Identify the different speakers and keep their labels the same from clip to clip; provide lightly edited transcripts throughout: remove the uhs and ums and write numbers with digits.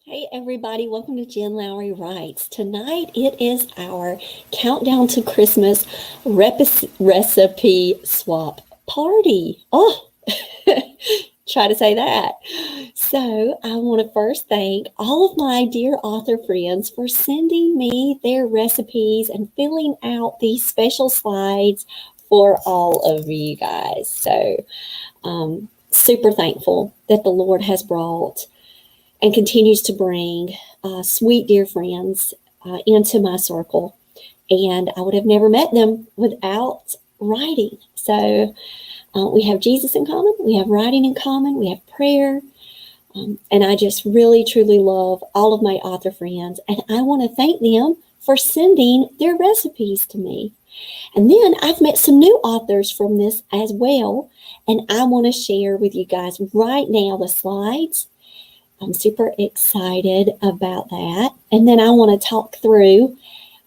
Speaker 1: Hey everybody, welcome to Jen Lowry Writes. Tonight it is our countdown to Christmas recipe swap party. Oh, try to say that. So I want to first thank all of my dear author friends for sending me their recipes and filling out these special slides for all of you guys. So super thankful that the Lord has brought and continues to bring sweet, dear friends into my circle. And I would have never met them without writing. So we have Jesus in common, we have writing in common, we have prayer. And I just really, truly love all of my author friends. And I want to thank them for sending their recipes to me. And then I've met some new authors from this as well. And I want to share with you guys right now the slides. I'm super excited about that. And then I want to talk through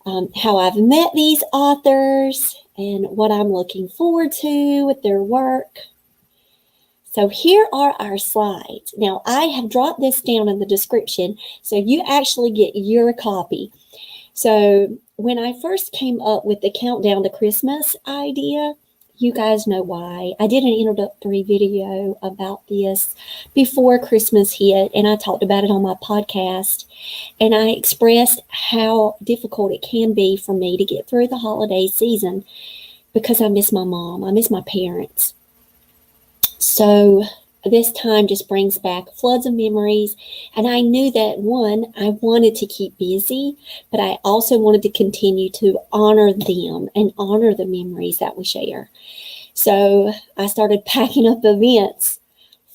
Speaker 1: how I've met these authors and what I'm looking forward to with their work. So here are our slides. Now, I have dropped this down in the description, so you actually get your copy. So when I first came up with the countdown to Christmas idea, you guys know why. I did an introductory video about this before Christmas hit, and I talked about it on my podcast. And I expressed how difficult it can be for me to get through the holiday season because I miss my mom. I miss my parents. So this time just brings back floods of memories. And I knew that, one, I wanted to keep busy, but I also wanted to continue to honor them and honor the memories that we share. So I started packing up events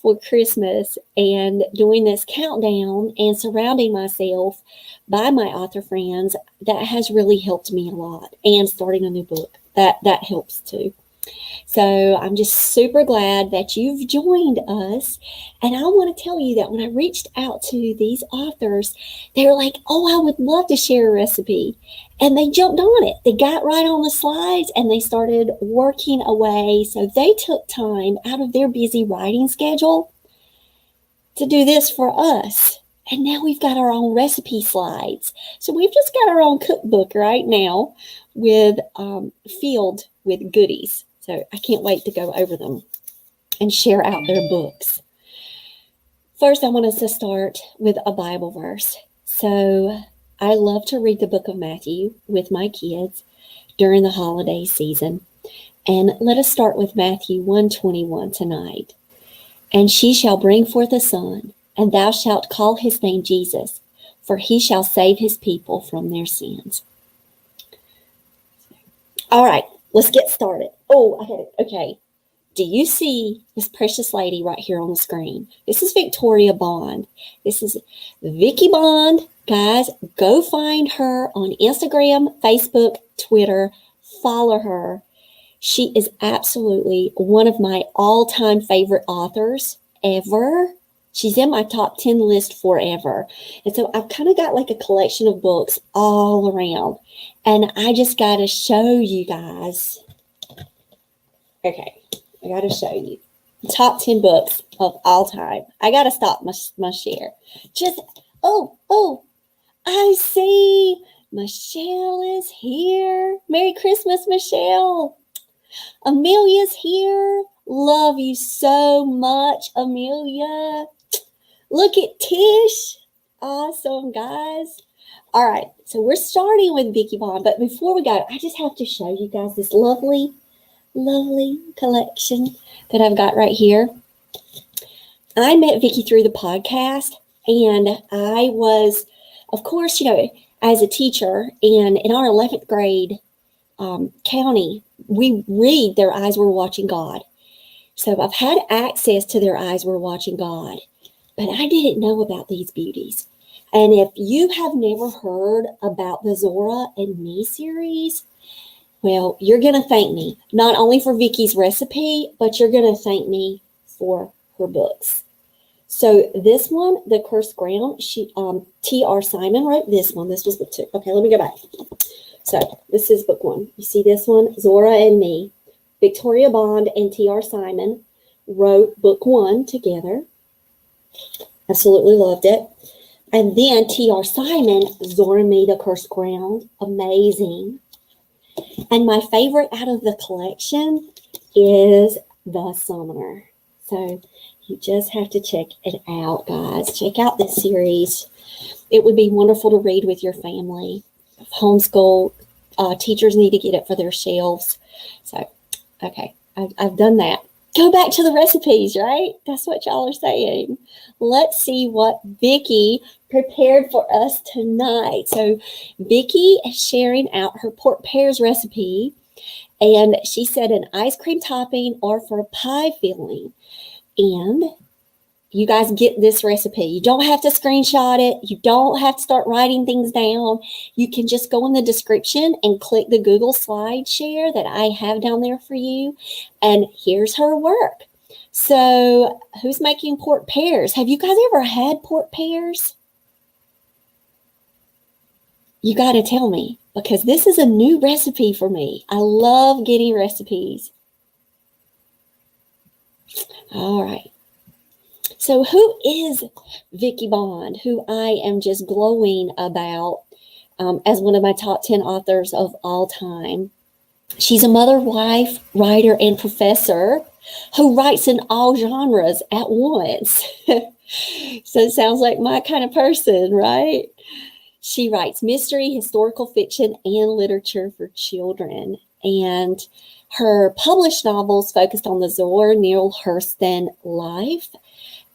Speaker 1: for Christmas and doing this countdown and surrounding myself by my author friends. That has really helped me a lot. And starting a new book, that helps too. So I'm just super glad that you've joined us. And I want to tell you that when I reached out to these authors, they were like, oh, I would love to share a recipe. And they jumped on it. They got right on the slides and they started working away. So they took time out of their busy writing schedule to do this for us. And now we've got our own recipe slides. So we've just got our own cookbook right now with filled with goodies. So I can't wait to go over them and share out their books. First, I want us to start with a Bible verse. So I love to read the book of Matthew with my kids during the holiday season. And let us start with Matthew 1:21 tonight. And she shall bring forth a son, and thou shalt call his name Jesus, for he shall save his people from their sins. All right, let's get started. Oh, I had it. Okay. Do you see this precious lady right here on the screen? This is Victoria Bond. This is Vicky Bond. Guys, go find her on Instagram, Facebook, Twitter. Follow her. She is absolutely one of my all-time favorite authors ever. She's in my top 10 list forever. And so I've kind of got like a collection of books all around. And I just got to show you guys. Okay, I got to show you. Top 10 books of all time. I got to stop my share. I see. Michelle is here. Merry Christmas, Michelle. Amelia's here. Love you so much, Amelia. Look at Tish. Awesome, guys. All right, so we're starting with Vicky Bond, but before we go, I just have to show you guys this lovely collection that I've got right here. I met Vicky through the podcast, and I was, of course, as a teacher, and in our 11th grade county, we read Their Eyes Were Watching God. So I've had access to Their Eyes Were Watching God, but I didn't know about these beauties. And if you have never heard about the Zora and Me series, well, you're going to thank me, not only for Vicky's recipe, but you're going to thank me for her books. So this one, The Cursed Ground, T.R. Simon wrote this one. This was book 2. Okay, let me go back. So this is book 1. You see this one, Zora and Me. Victoria Bond and T.R. Simon wrote book 1 together. Absolutely loved it. And then T.R. Simon, Zora Me, the Cursed Ground, amazing. And my favorite out of the collection is The Summoner. So you just have to check it out, guys. Check out this series. It would be wonderful to read with your family. Homeschool teachers need to get it for their shelves. So, okay, I've done that. Go back to the recipes, right? That's what y'all are saying. Let's see what Vicki prepared for us tonight. So Vicki is sharing out her pork pears recipe, and she said an ice cream topping or for a pie filling. And you guys get this recipe. You don't have to screenshot it. You don't have to start writing things down. You can just go in the description and click the Google slide share that I have down there for you. And here's her work. So who's making pork pears? Have you guys ever had pork pears? You got to tell me, because this is a new recipe for me. I love getting recipes. All right. So who is Vicki Bond, who I am just glowing about as one of my top 10 authors of all time? She's a mother, wife, writer, and professor who writes in all genres at once. So it sounds like my kind of person, right? She writes mystery, historical fiction, and literature for children. And her published novels focused on the Zora Neale Hurston life.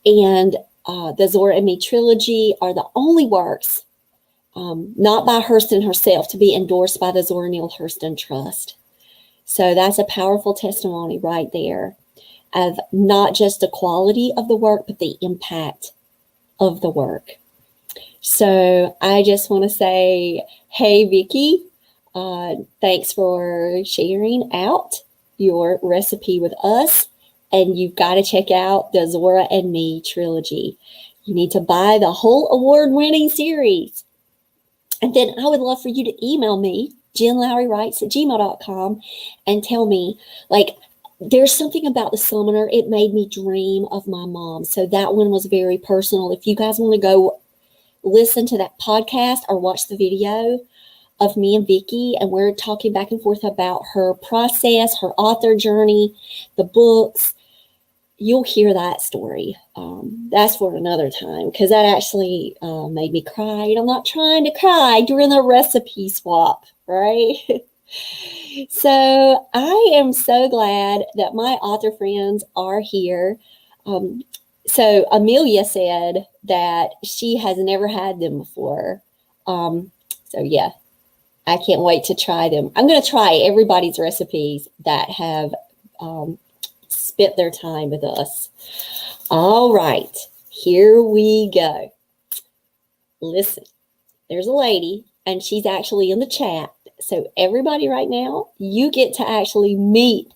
Speaker 1: And the Zora and Me trilogy are the only works, not by Hurston herself, to be endorsed by the Zora Neale Hurston Trust. So that's a powerful testimony right there of not just the quality of the work, but the impact of the work. So I just want to say, hey, Vicki, thanks for sharing out your recipe with us. And you've got to check out the Zora and Me trilogy. You need to buy the whole award-winning series. And then I would love for you to email me, jenlowrywrites@gmail.com, and tell me, like, there's something about The Summoner. It made me dream of my mom. So that one was very personal. If you guys want to go listen to that podcast or watch the video of me and Vicki, and we're talking back and forth about her process, her author journey, the books, you'll hear that story. That's for another time, because that actually made me cry. And I'm not trying to cry during the recipe swap, right? So I am so glad that my author friends are here. So Amelia said that she has never had them before. So yeah, I can't wait to try them. I'm going to try everybody's recipes that have spent their time with us. All right, here we go. Listen, there's a lady, and she's actually in the chat. So everybody right now, you get to actually meet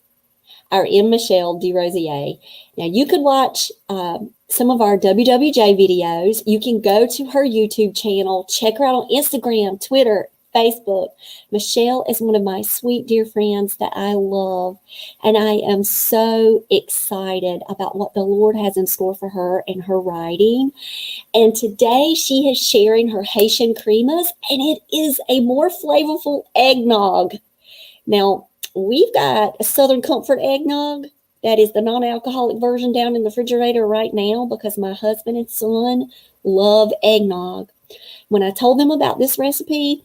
Speaker 1: our M. Michelle Derosier. Now, you could watch some of our WWJ videos. You can go to her YouTube channel, check her out on Instagram, Twitter, Facebook. Michelle is one of my sweet, dear friends that I love, and I am so excited about what the Lord has in store for her and her writing. And today she is sharing her Haitian creamas, and it is a more flavorful eggnog. Now, we've got a Southern Comfort eggnog. That is the non-alcoholic version down in the refrigerator right now, because my husband and son love eggnog. When I told them about this recipe,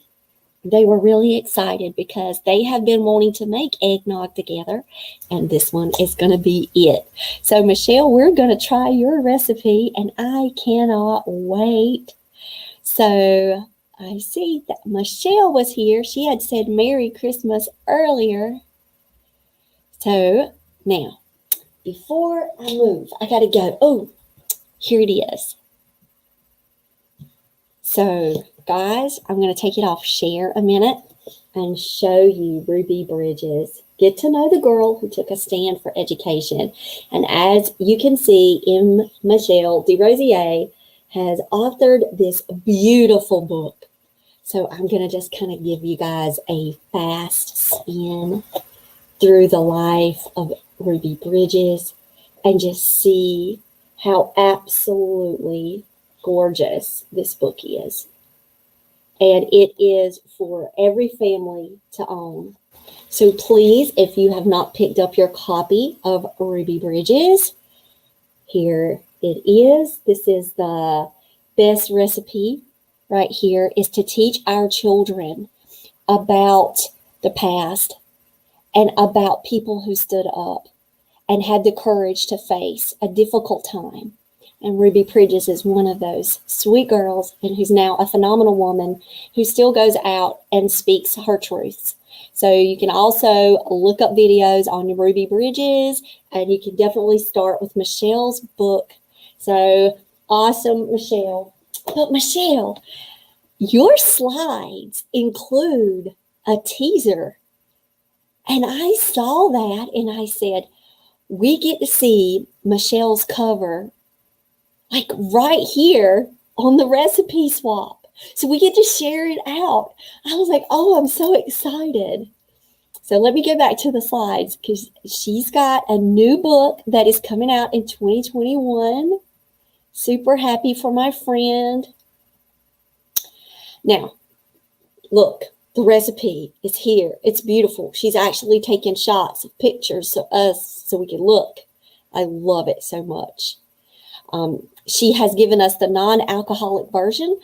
Speaker 1: they were really excited because they have been wanting to make eggnog together, and this one is going to be it. So, Michelle, we're going to try your recipe, and I cannot wait. So, I see that Michelle was here. She had said Merry Christmas earlier. So, now, before I move, I got to go. Oh, here it is. So, guys, I'm going to take it off share a minute and show you Ruby Bridges. Get to know the girl who took a stand for education. And as you can see, M. Michelle Derosier has authored this beautiful book. So I'm going to just kind of give you guys a fast spin through the life of Ruby Bridges and just see how absolutely gorgeous this book is. And it is for every family to own. So please, if you have not picked up your copy of Ruby Bridges, here it is. This is the best recipe right here, is to teach our children about the past and about people who stood up and had the courage to face a difficult time. And Ruby Bridges is one of those sweet girls, and who's now a phenomenal woman who still goes out and speaks her truths. So you can also look up videos on Ruby Bridges, and you can definitely start with Michelle's book. So awesome, Michelle. But Michelle, your slides include a teaser. And I saw that and I said, we get to see Michelle's cover like right here on the recipe swap. So we get to share it out. I was like, oh, I'm so excited. So let me go back to the slides, because she's got a new book that is coming out in 2021. Super happy for my friend. Now, look, the recipe is here. It's beautiful. She's actually taken shots of pictures of us so we can look. I love it so much. She has given us the non-alcoholic version,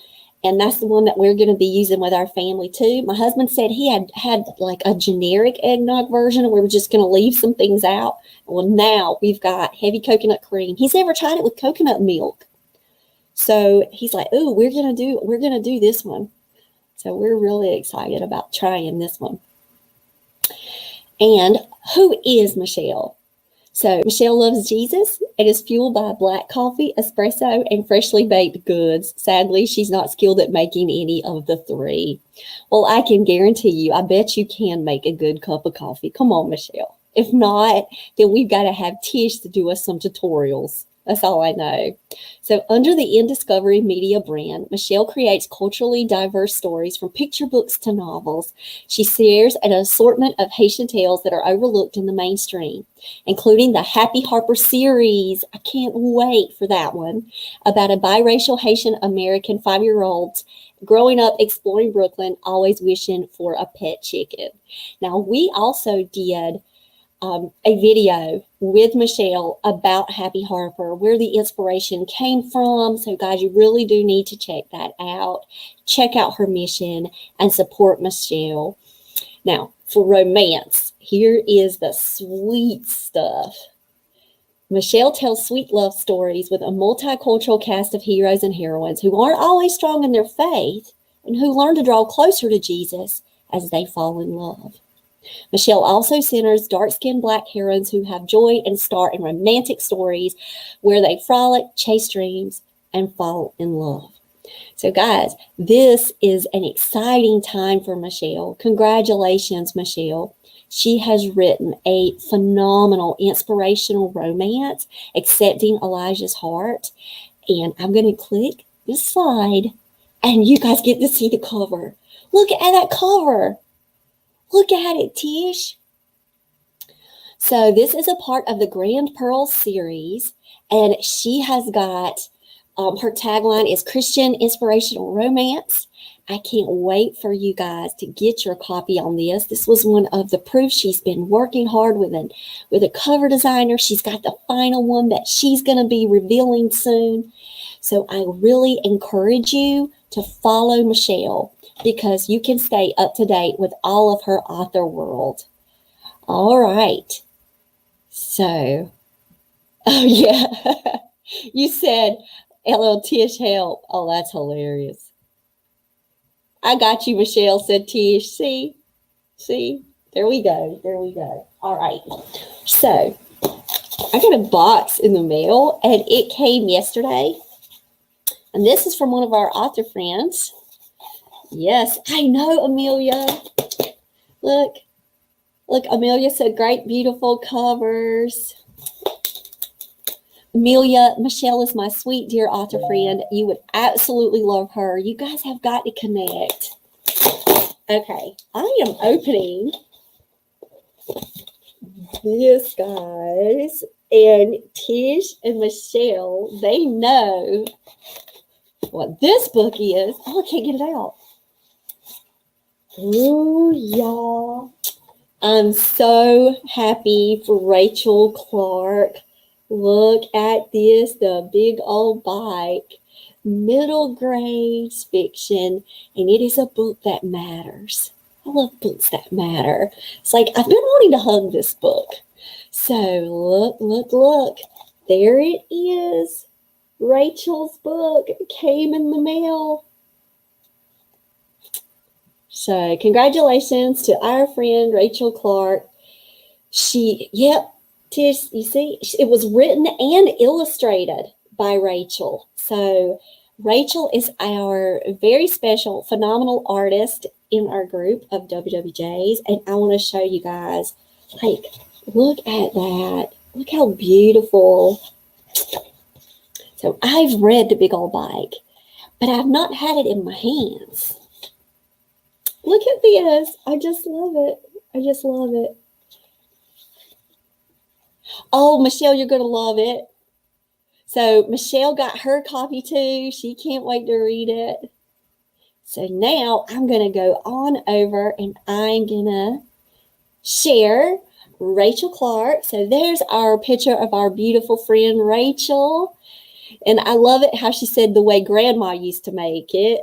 Speaker 1: and that's the one that we're going to be using with our family too. My husband said he had like a generic eggnog version, and we were just going to leave some things out. Well, now we've got heavy coconut cream. He's never tried it with coconut milk. So he's like, oh, we're going to do this one. So we're really excited about trying this one. And who is Michelle? So Michelle loves Jesus and is fueled by black coffee, espresso, and freshly baked goods. Sadly, she's not skilled at making any of the three. Well, I can guarantee you, I bet you can make a good cup of coffee. Come on, Michelle. If not, then we've got to have Tish to do us some tutorials. That's all I know. So under the InDiscovery Media brand, Michelle creates culturally diverse stories from picture books to novels. She shares an assortment of Haitian tales that are overlooked in the mainstream, including the Happy Harper series. I can't wait for that one, about a biracial Haitian American 5-year-old growing up exploring Brooklyn, always wishing for a pet chicken. Now, we also did a video with Michelle about Happy Harper, where the inspiration came from. So guys, you really do need to check that out. Check out her mission and support Michelle. Now, for romance, here is the sweet stuff. Michelle tells sweet love stories with a multicultural cast of heroes and heroines who aren't always strong in their faith and who learn to draw closer to Jesus as they fall in love. Michelle also centers dark-skinned black heroines who have joy and start in romantic stories where they frolic, chase dreams, and fall in love. So guys, this is an exciting time for Michelle. Congratulations, Michelle. She has written a phenomenal inspirational romance, Accepting Elijah's Heart. And I'm going to click this slide, and you guys get to see the cover. Look at that cover. Look at it, Tish. So this is a part of the Grand Pearl series, and she has got, her tagline is Christian Inspirational Romance. I can't wait for you guys to get your copy on this. This was one of the proofs. She's been working hard with a cover designer. She's got the final one that she's going to be revealing soon. So I really encourage you to follow Michelle, because you can stay up to date with all of her author world. All right. So, oh yeah. You said, LL Tish, help. Oh, that's hilarious. I got you, Michelle, said Tish. See? There we go. All right. So, I got a box in the mail, and it came yesterday. And this is from one of our author friends. Yes, I know, Amelia. Look, Amelia said great, beautiful covers. Amelia, Michelle is my sweet, dear author friend. You would absolutely love her. You guys have got to connect. Okay, I am opening this, guys. And Tish and Michelle, they know what this book is. Oh, I can't get it out. Oh, y'all. I'm so happy for Rachael Clarke. Look at this, the big old bike. Middle grade fiction, and it is a book that matters. I love books that matter. It's like I've been wanting to hug this book. So look. There it is. Rachael's book came in the mail. So congratulations to our friend Rachael Clarke. Tish, you see, it was written and illustrated by Rachael. So Rachael is our very special, phenomenal artist in our group of WWJs. And I want to show you guys, like, look at that. Look how beautiful. So I've read The Big Old Bike, but I've not had it in my hands. Look at this. I just love it. I just love it. Oh, Michelle, you're going to love it. So Michelle got her copy too. She can't wait to read it. So now I'm going to go on over and I'm going to share Rachael Clarke. So there's our picture of our beautiful friend Rachael. And I love it how she said the way Grandma used to make it.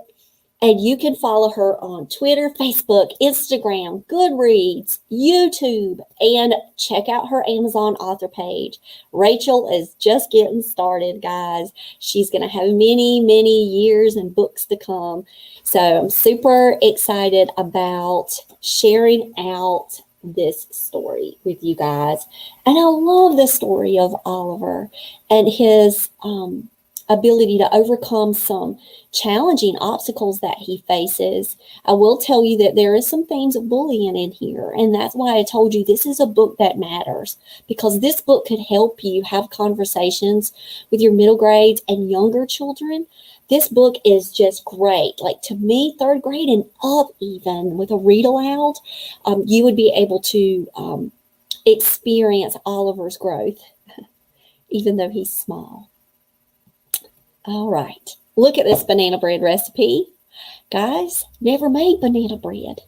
Speaker 1: And you can follow her on Twitter, Facebook, Instagram, Goodreads, YouTube, and check out her Amazon author page. Rachael is just getting started, guys. She's going to have many, many years and books to come. So I'm super excited about sharing out this story with you guys. And I love the story of Oliver and his ability to overcome some challenging obstacles that he faces. I will tell you that there is some themes of bullying in here, and that's why I told you this is a book that matters, because this book could help you have conversations with your middle grades and younger children. This book is just great. Like, to me, third grade and up, even with a read aloud, you would be able to experience Oliver's growth, even though he's small. All right, look at this banana bread recipe. Guys, never made banana bread,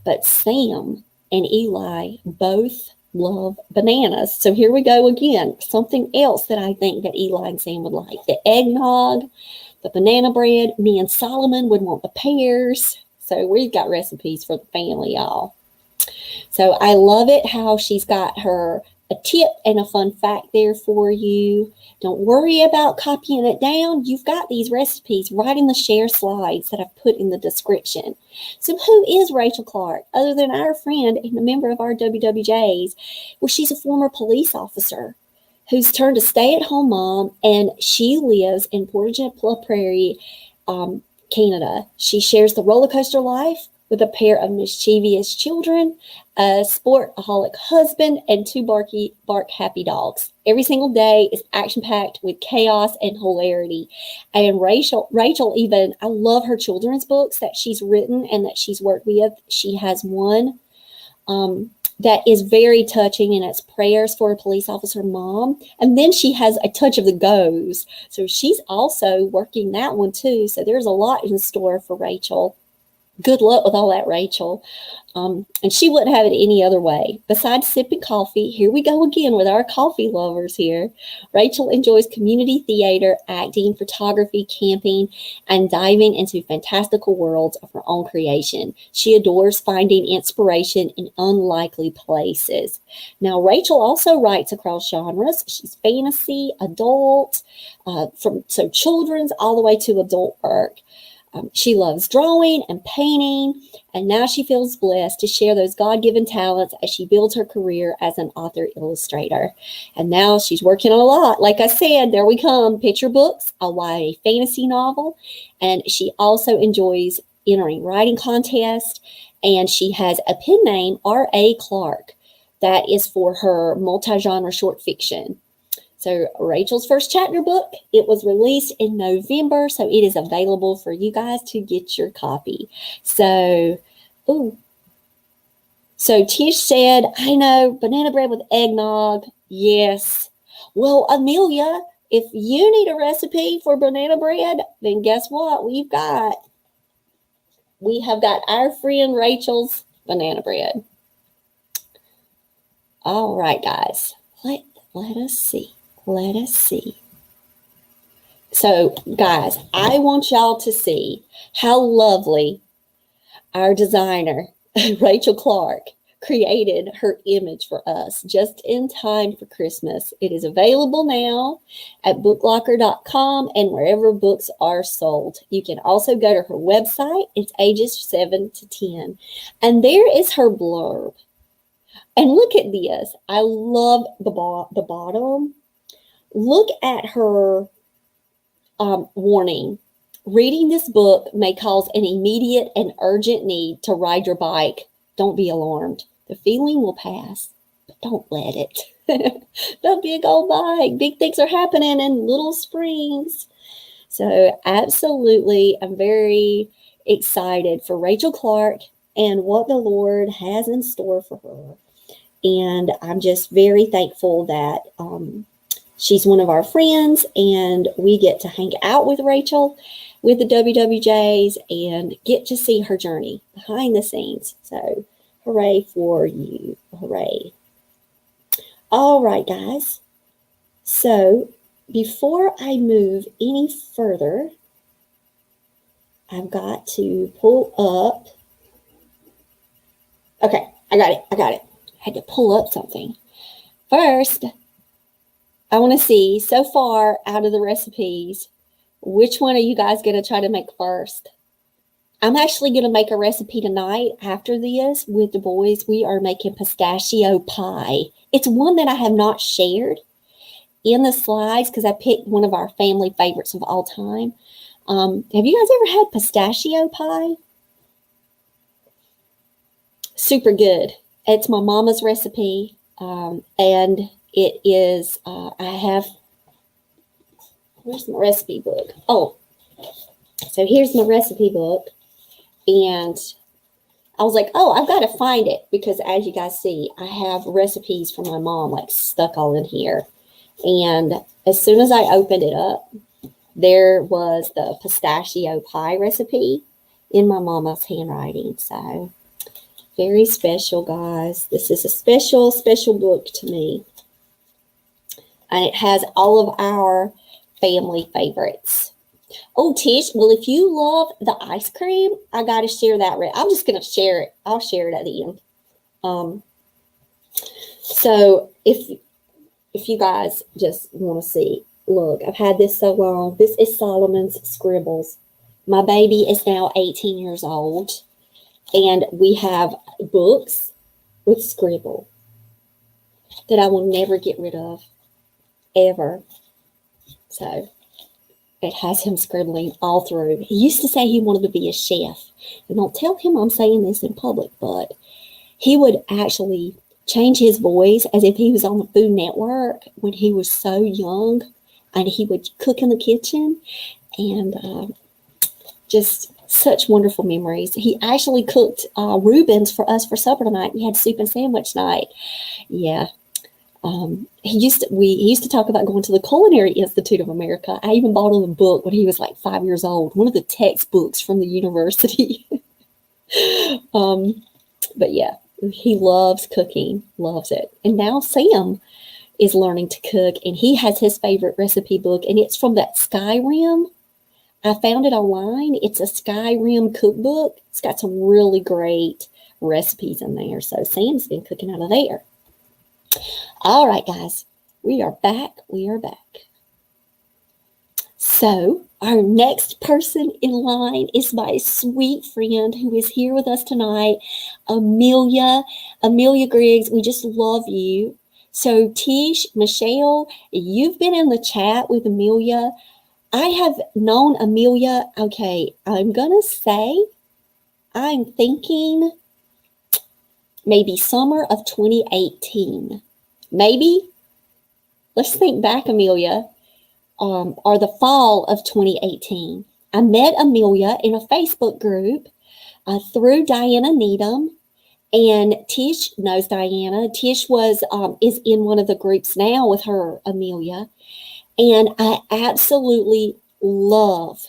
Speaker 1: but Sam and Eli both love bananas. So here we go again. Something else that I think that Eli and Sam would like. The eggnog, the banana bread. Me and Solomon would want the pears. So we've got recipes for the family, y'all. So I love it how she's got a tip and a fun fact there for you. Don't worry about copying it down. You've got these recipes right in the share slides that I've put in the description. So who is Rachael Clarke, other than our friend and a member of our WWJs? Well, she's a former police officer who's turned a stay-at-home mom, and she lives in Portage-la Prairie, Canada. She shares the roller coaster life with a pair of mischievous children, a sportaholic husband, and two bark happy dogs. Every single day is action-packed with chaos and hilarity. And Rachael even, I love her children's books that she's written and that she's worked with. She has one that is very touching, and it's Prayers for a Police Officer Mom. And then she has A Touch of the Goes. So she's also working that one too. So there's a lot in store for Rachael. Good luck with all that, Rachael. And she wouldn't have it any other way. Besides sipping coffee, here we go again with our coffee lovers here. Rachael enjoys community theater, acting, photography, camping, and diving into fantastical worlds of her own creation. She adores finding inspiration in unlikely places. Now, Rachael also writes across genres. She's fantasy, adult, from children's all the way to adult work. She loves drawing and painting, and now she feels blessed to share those God-given talents as she builds her career as an author-illustrator. And now she's working on a lot. Like I said, there we come. Picture books, a YA fantasy novel, and she also enjoys entering writing contests, and she has a pen name, R.A. Clarke, that is for her multi-genre short fiction. So Rachael's first chapter book, it was released in November, so it is available for you guys to get your copy. So Tish said, I know, banana bread with eggnog, yes. Well, Amelia, if you need a recipe for banana bread, then guess what? We have got our friend Rachel's banana bread. All right, guys. Let us see. Let us see. So, guys, I want y'all to see how lovely our designer, Rachael Clarke, created her image for us just in time for Christmas. It is available now at booklocker.com and wherever books are sold. You can also go to her website. It's ages 7 to 10. And there is her blurb. And look at this. I love the bottom. Look at her warning. Reading this book may cause an immediate and urgent need to ride your bike. Don't be alarmed. The feeling will pass, but don't let it. The big old bike. Big things are happening in Little Springs. So absolutely, I'm very excited for Rachael Clarke and what the Lord has in store for her. And I'm just very thankful that she's one of our friends and we get to hang out with Rachael with the WWJs and get to see her journey behind the scenes. So hooray for you. Hooray. All right, guys. So before I move any further, I've got to pull up. Okay, I got it. I had to pull up something. First, I want to see, so far out of the recipes, which one are you guys going to try to make first? I'm actually going to make a recipe tonight after this with the boys. We are making pistachio pie. It's one that I have not shared in the slides because I picked one of our family favorites of all time. Have you guys ever had pistachio pie? Super good. It's my mama's recipe, and it is, where's my recipe book? Oh, so here's my recipe book. And I was like, oh, I've got to find it because as you guys see, I have recipes from my mom like stuck all in here. And as soon as I opened it up, there was the pistachio pie recipe in my mama's handwriting. So very special, guys. This is a special, special book to me. And it has all of our family favorites. Oh, Tish, well, if you love the ice cream, I got to share that. I'm just going to share it. I'll share it at the end. So if you guys just want to see, look, I've had this so long. This is Solomon's Scribbles. My baby is now 18 years old. And we have books with scribble that I will never get rid of, ever. So it has him scribbling all through. He used to say he wanted to be a chef. And don't tell him I'm saying this in public, but he would actually change his voice as if he was on the Food Network when he was so young. And he would cook in the kitchen and just such wonderful memories. He actually cooked Reubens for us for supper tonight. We had soup and sandwich night. Yeah. He used to talk about going to the Culinary Institute of America. I even bought him a book when he was like 5 years old, one of the textbooks from the university. But yeah, he loves cooking, loves it. And now Sam is learning to cook, and he has his favorite recipe book, and it's from that Skyrim. I found it online. It's a Skyrim cookbook. It's got some really great recipes in there. So Sam's been cooking out of there. All right, guys, we are back. We are back. So our next person in line is my sweet friend who is here with us tonight, Amelia Griggs. We just love you. So Tish, Michelle, you've been in the chat with Amelia. I have known Amelia, okay, I'm going to say, I'm thinking maybe summer of 2018. Maybe, let's think back, Amelia, or the fall of 2018. I met Amelia in a Facebook group through Diana Needham, and Tish knows Diana. Tish is in one of the groups now with her, Amelia. And I absolutely love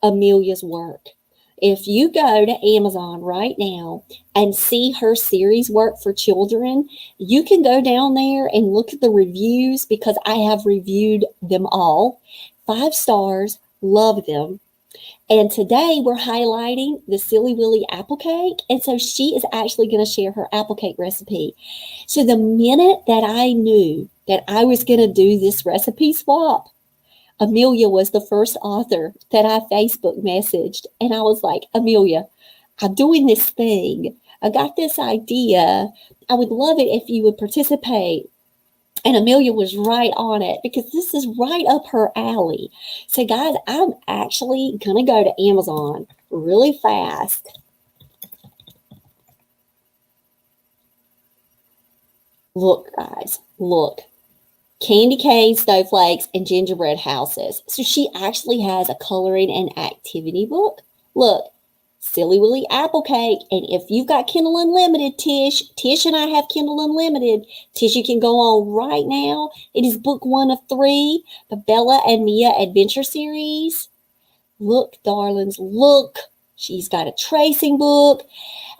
Speaker 1: Amelia's work. If you go to Amazon right now and see her series work for children, you can go down there and look at the reviews because I have reviewed them all. 5 stars, love them. And today we're highlighting the Silly Willy apple cake. And so she is actually going to share her apple cake recipe. So the minute that I knew that I was going to do this recipe swap, Amelia was the first author that I Facebook messaged. And I was like, Amelia, I'm doing this thing. I got this idea. I would love it if you would participate. And Amelia was right on it because this is right up her alley. So guys, I'm actually going to go to Amazon really fast. Look, guys, look. Candy cane, snowflakes, and gingerbread houses. So she actually has a coloring and activity book. Look, Silly Willy apple cake. And if you've got Kindle Unlimited, Tish and I have Kindle Unlimited. Tish, you can go on right now. It is book 1 of 3, the Bella and Mia Adventure Series. Look, darlings, look. She's got a tracing book.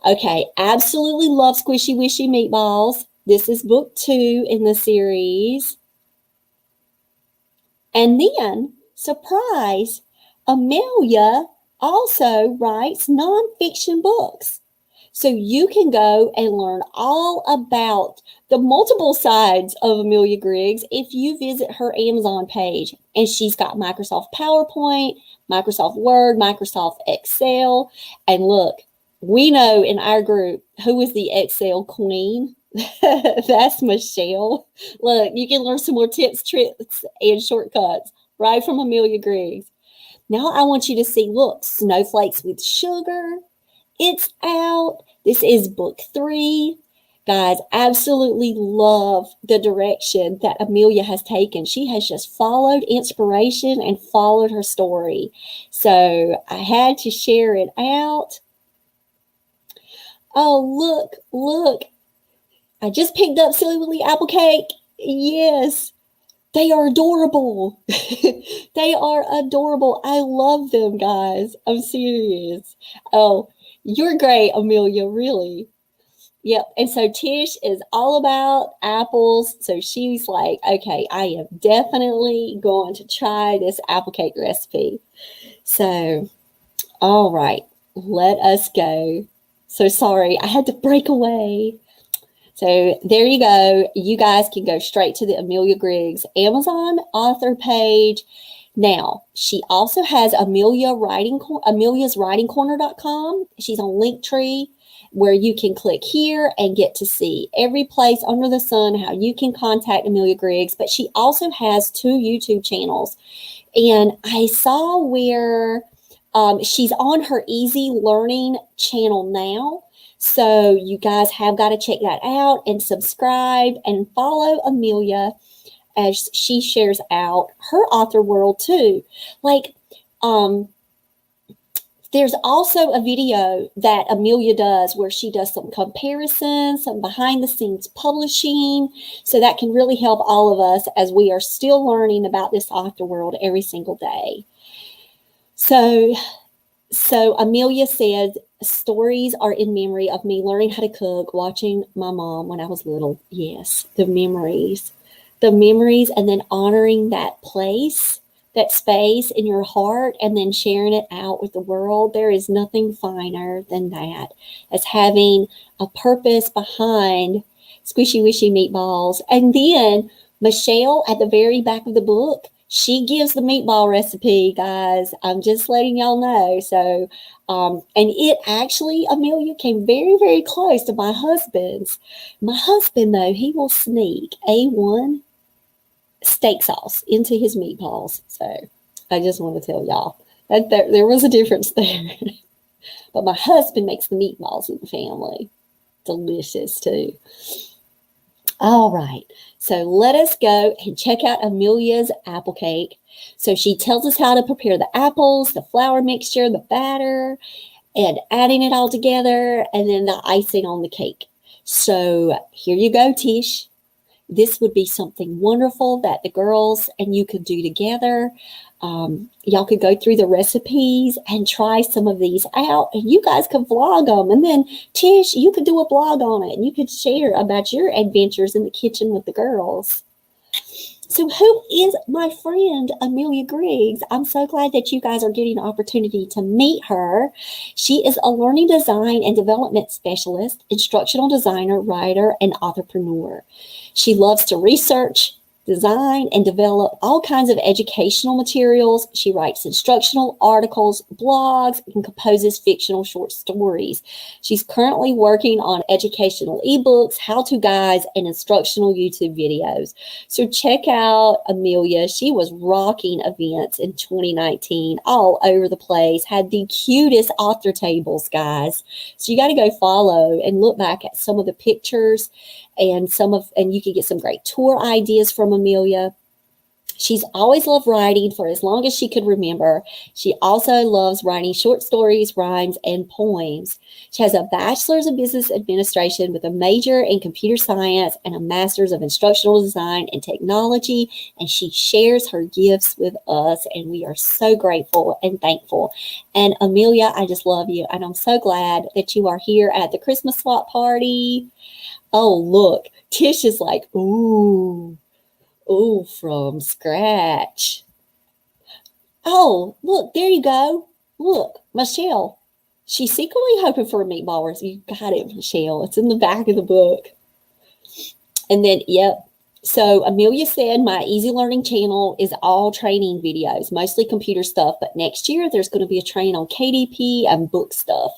Speaker 1: Okay, absolutely love Squishy Wishy Meatballs. This is book 2 in the series. And then, surprise, Amelia also writes nonfiction books. So you can go and learn all about the multiple sides of Amelia Griggs if you visit her Amazon page. And she's got Microsoft PowerPoint, Microsoft Word, Microsoft Excel. And look, we know in our group who is the Excel queen. That's Michelle. Look, you can learn some more tips, tricks, and shortcuts right from Amelia Griggs. Now I want you to see, look, Snowflakes with Sugar. It's out. This is book 3. Guys, absolutely love the direction that Amelia has taken. She has just followed inspiration and followed her story. So I had to share it out. Oh, look. I just picked up Silly Willy apple cake. Yes, they are adorable. They are adorable. I love them, guys. I'm serious. Oh, you're great, Amelia, really. Yep. And so Tish is all about apples. So she's like, okay, I am definitely going to try this apple cake recipe. So, all right, let us go. So sorry, I had to break away. So there you go. You guys can go straight to the Amelia Griggs Amazon author page. Now, she also has Amelia's writingcorner.com. She's on Linktree, where you can click here and get to see every place under the sun how you can contact Amelia Griggs. But she also has 2 YouTube channels. And I saw where she's on her Easy Learning channel now. So you guys have got to check that out and subscribe and follow Amelia as she shares out her author world too. Like, there's also a video that Amelia does where she does some comparisons, some behind the scenes publishing. So that can really help all of us as we are still learning about this author world every single day. So Amelia said, stories are in memory of me learning how to cook, watching my mom when I was little. Yes, the memories, and then honoring that place, that space in your heart, and then sharing it out with the world. There is nothing finer than that, as having a purpose behind Squishy Wishy Meatballs. And then Michelle, at the very back of the book, she gives the meatball recipe, guys. I'm just letting y'all know. So, and it actually, Amelia, came very, very close to my husband's. My husband, though, he will sneak A1 steak sauce into his meatballs. So I just want to tell y'all that there was a difference there. But my husband makes the meatballs in the family. Delicious, too. All right, so let us go and check out Amelia's apple cake. So she tells us how to prepare the apples, the flour mixture, the batter, and adding it all together, and then the icing on the cake. So here you go, Tish. this would be something wonderful that the girls and you could do together. Y'all could go through the recipes and try some of these out, and you guys could vlog them. And then Tish, you could do a blog on it, and you could share about your adventures in the kitchen with the girls. So who is my friend Amelia Griggs? I'm so glad that you guys are getting an opportunity to meet her. She is a learning design and development specialist, instructional designer, writer, and entrepreneur. She loves to research, design, and develop all kinds of educational materials. She writes instructional articles, blogs, and composes fictional short stories. She's currently working on educational ebooks, how-to guides, and instructional YouTube videos. So check out Amelia. She was rocking events in 2019 all over the place, had the cutest author tables, guys. So you got to go follow and look back at some of the pictures and you can get some great tour ideas from Amelia. She's always loved writing for as long as she could remember. She also loves writing short stories, rhymes, and poems. She has a bachelor's of business administration with a major in computer science and a master's of instructional design and technology. And she shares her gifts with us, and we are so grateful and thankful. And Amelia, I just love you. And I'm so glad that you are here at the Christmas swap party. Oh, look, Tish is like, ooh, from scratch. Oh, look, there you go. Look, Michelle. She's secretly hoping for a meatball recipe. You got it, Michelle. It's in the back of the book. And then, yep. So Amelia said my Easy Learning channel is all training videos, mostly computer stuff. But next year, there's going to be a train on KDP and book stuff.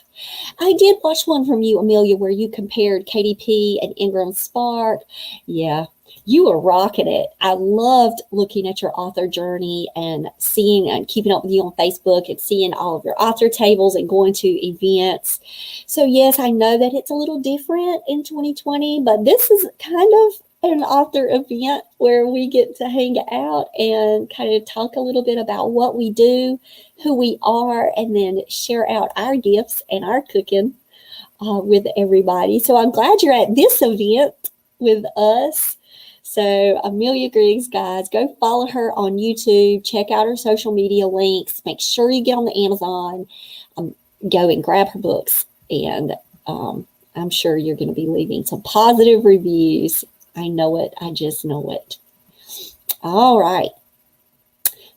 Speaker 1: I did watch one from you, Amelia, where you compared KDP and Ingram Spark. Yeah, you were rocking it. I loved looking at your author journey and seeing and keeping up with you on Facebook and seeing all of your author tables and going to events. So yes, I know that it's a little different in 2020, but this is kind of an author event where we get to hang out and kind of talk a little bit about what we do, who we are, and then share out our gifts and our cooking with everybody. So I'm glad you're at this event with us. So Amelia Griggs, guys, go follow her on YouTube. Check out her social media links. Make sure you get on the Amazon. Go and grab her books. And I'm sure you're going to be leaving some positive reviews. I know it. I just know it. All right.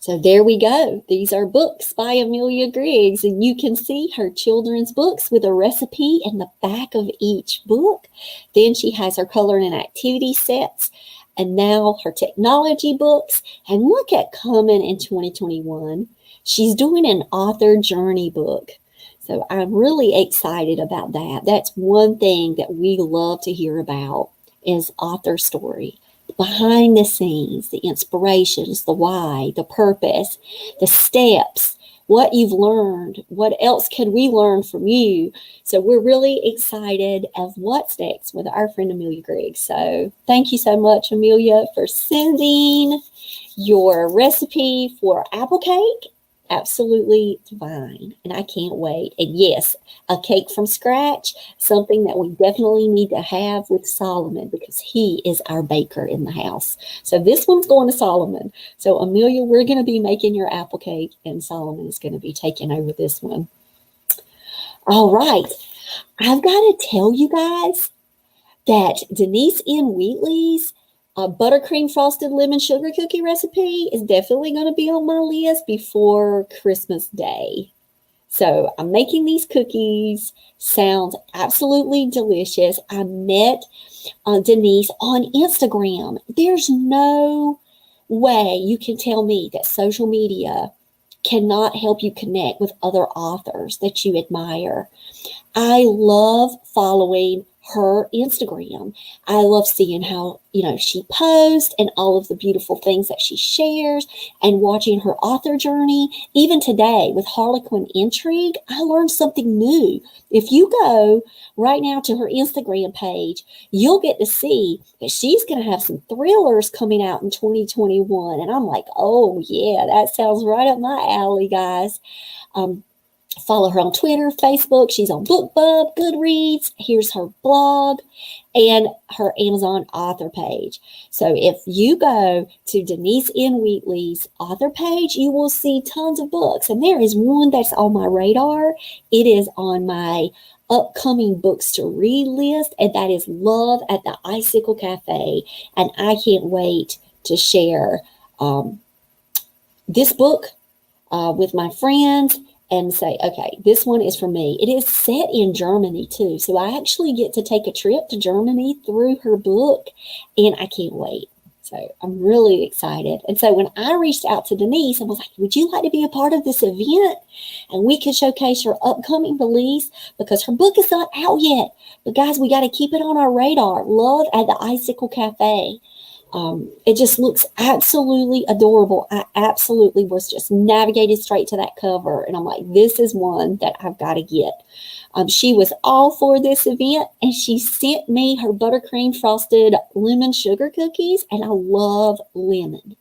Speaker 1: So there we go. These are books by Amelia Griggs, and you can see her children's books with a recipe in the back of each book. Then she has her coloring and activity sets, and now her technology books. And look at coming in 2021. She's doing an author journey book. So I'm really excited about that. That's one thing that we love to hear about is author story. Behind the scenes, the inspirations, the why, the purpose, the steps, what you've learned, what else can we learn from you? So we're really excited of what's next with our friend Amelia Griggs. So thank you so much, Amelia, for sending your recipe for apple cake. Absolutely divine, and I can't wait. And yes, a cake from scratch, something that we definitely need to have with Solomon because he is our baker in the house. So this one's going to Solomon. So Amelia, we're going to be making your apple cake, and Solomon is going to be taking over this one. All right, I've got to tell you guys that Denise N. Wheatley's buttercream frosted lemon sugar cookie recipe is definitely going to be on my list before Christmas Day. So I'm making these cookies. Sounds absolutely delicious. I met Denise on Instagram. There's no way you can tell me that social media cannot help you connect with other authors that you admire. I love following her Instagram. I love seeing how, she posts and all of the beautiful things that she shares and watching her author journey. Even today with Harlequin Intrigue, I learned something new. If you go right now to her Instagram page, you'll get to see that she's going to have some thrillers coming out in 2021. And I'm like, oh yeah, that sounds right up my alley, guys. Follow her on Twitter, Facebook. She's on BookBub, Goodreads. Here's her blog and her Amazon author page. So if you go to Denise N. Wheatley's author page, you will see tons of books. And there is one that's on my radar. It is on my upcoming books to read list, and that is Love at the Icicle Cafe. And I can't wait to share this book with my friends and say, okay, this one is for me. It is set in Germany too. So I actually get to take a trip to Germany through her book, and I can't wait. So I'm really excited. And so when I reached out to Denise and was like, would you like to be a part of this event? And we could showcase her upcoming release because her book is not out yet. But guys, we got to keep it on our radar. Love at the Icicle Cafe. It just looks absolutely adorable. I absolutely was just navigated straight to that cover. And I'm like, this is one that I've got to get. She was all for this event, and she sent me her buttercream frosted lemon sugar cookies. And I love lemon.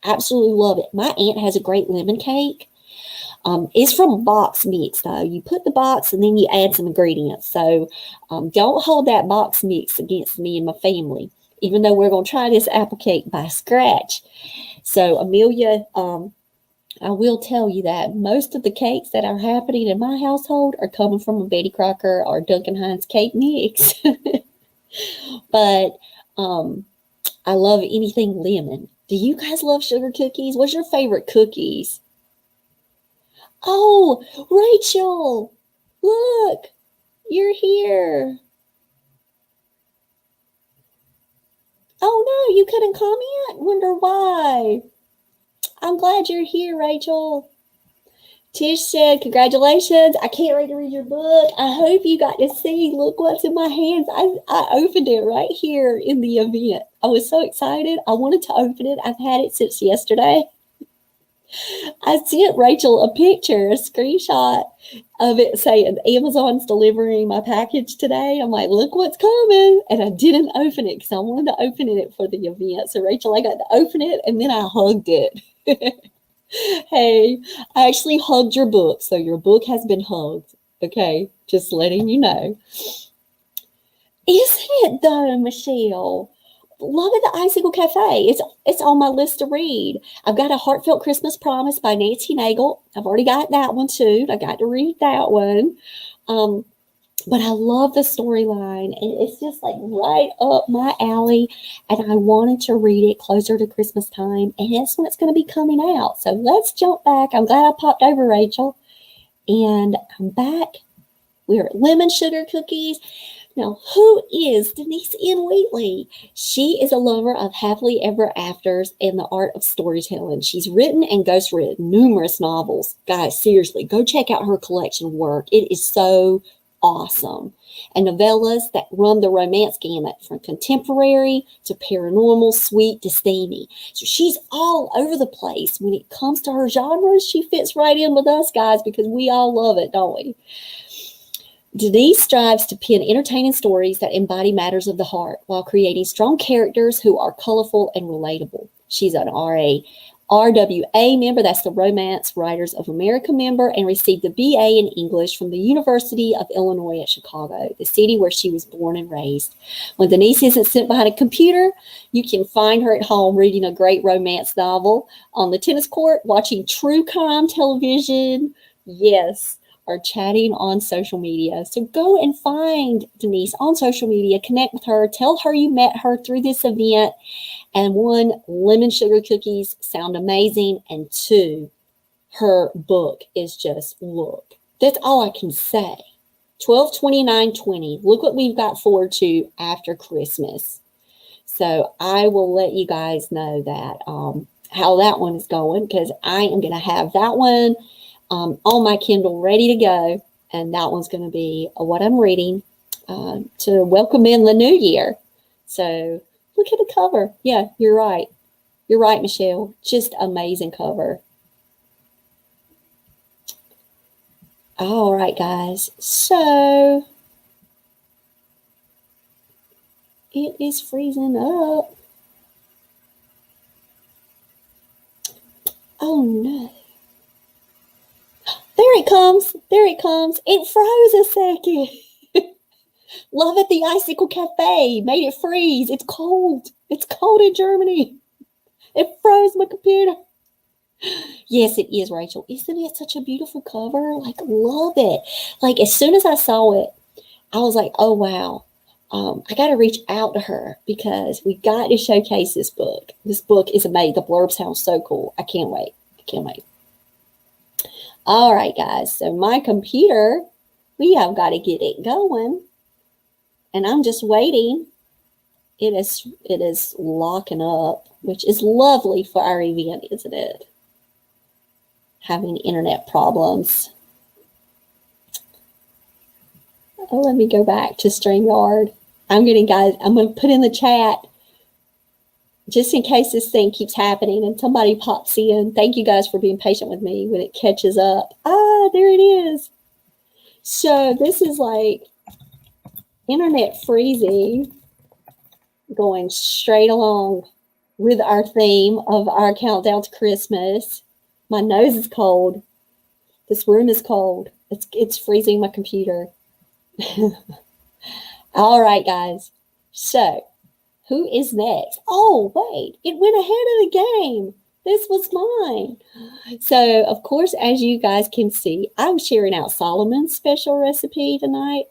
Speaker 1: Absolutely love it. My aunt has a great lemon cake. It's from box mix, though. You put the box and then you add some ingredients. So don't hold that box mix against me and my family, even though we're going to try this apple cake by scratch. So, Amelia, I will tell you that most of the cakes that are happening in my household are coming from a Betty Crocker or Duncan Hines cake mix. But I love anything lemon. Do you guys love sugar cookies? What's your favorite cookies? Oh, Rachel, look, you're here. Oh, no, you couldn't comment? Wonder why. I'm glad you're here, Rachel. Tish said, congratulations. I can't wait to read your book. I hope you got to see. Look what's in my hands. I opened it right here in the event. I was so excited. I wanted to open it. I've had it since yesterday. I sent Rachel a picture, a screenshot of it saying Amazon's delivering my package today. I'm like, look what's coming. And I didn't open it because I wanted to open it for the event. So Rachel, I got to open it and then I hugged it. Hey, I actually hugged your book. So your book has been hugged. Okay, just letting you know. Isn't it though, Michelle? Love at the Icicle Cafe. It's on my list to read. I've got A Heartfelt Christmas Promise by Nancy Nagel. I've already got that one too. I got to read that one. But I love the storyline, and it's just like right up my alley. And I wanted to read it closer to Christmas time, and that's when it's going to be coming out. So let's jump back. I'm glad I popped over, Rachel. And I'm back. We're at lemon sugar cookies. Now, who is Denise N. Wheatley? She is a lover of happily ever afters and the art of storytelling. She's written and ghostwritten numerous novels. Guys, seriously, go check out her collection of work. It is so awesome. And novellas that run the romance gamut from contemporary to paranormal, sweet to steamy. So she's all over the place. When it comes to her genres, she fits right in with us, guys, because we all love it, don't we? Denise strives to pen entertaining stories that embody matters of the heart while creating strong characters who are colorful and relatable. She's an RWA member, that's the Romance Writers of America member, and received the BA in English from the University of Illinois at Chicago, the city where she was born and raised. When Denise isn't sitting behind a computer, you can find her at home reading a great romance novel, on the tennis court, watching true crime television. Yes. Or chatting on social media. So go and find Denise on social media, connect with her, tell her you met her through this event. And one, lemon sugar cookies sound amazing. And two, her book is just, look, that's all I can say. 12/29/20. Look what we've got forward to after Christmas. So I will let you guys know that how that one is going, because I am going to have that one on my Kindle ready to go. And that one's going to be what I'm reading to welcome in the new year. So look at the cover. Yeah, you're right. You're right, Michelle. Just amazing cover. All right, guys. So it is freezing up. Oh, no. There it comes. There it comes. It froze a second. Love at the Icicle Cafe. Made it freeze. It's cold. It's cold in Germany. It froze my computer. Yes, it is, Rachel. Isn't it such a beautiful cover? Like, love it. Like, as soon as I saw it, I was like, oh, wow. I got to reach out to her because we got to showcase this book. This book is amazing. The blurb sounds so cool. I can't wait. I can't wait. All right, guys. So my computer, we have got to get it going. And I'm just waiting. It is locking up, which is lovely for our event, isn't it? Having internet problems. Oh, let me go back to StreamYard. I'm going to put in the chat just in case this thing keeps happening and somebody pops in. Thank you guys for being patient with me when it catches up. Ah, there it is. So this is like internet freezing, going straight along with our theme of our countdown to Christmas. My nose is cold. This room is cold. It's freezing my computer. All right, guys. So, who is next? Oh, wait. It went ahead of the game. This was mine. So, of course, as you guys can see, I'm sharing out Solomon's special recipe tonight.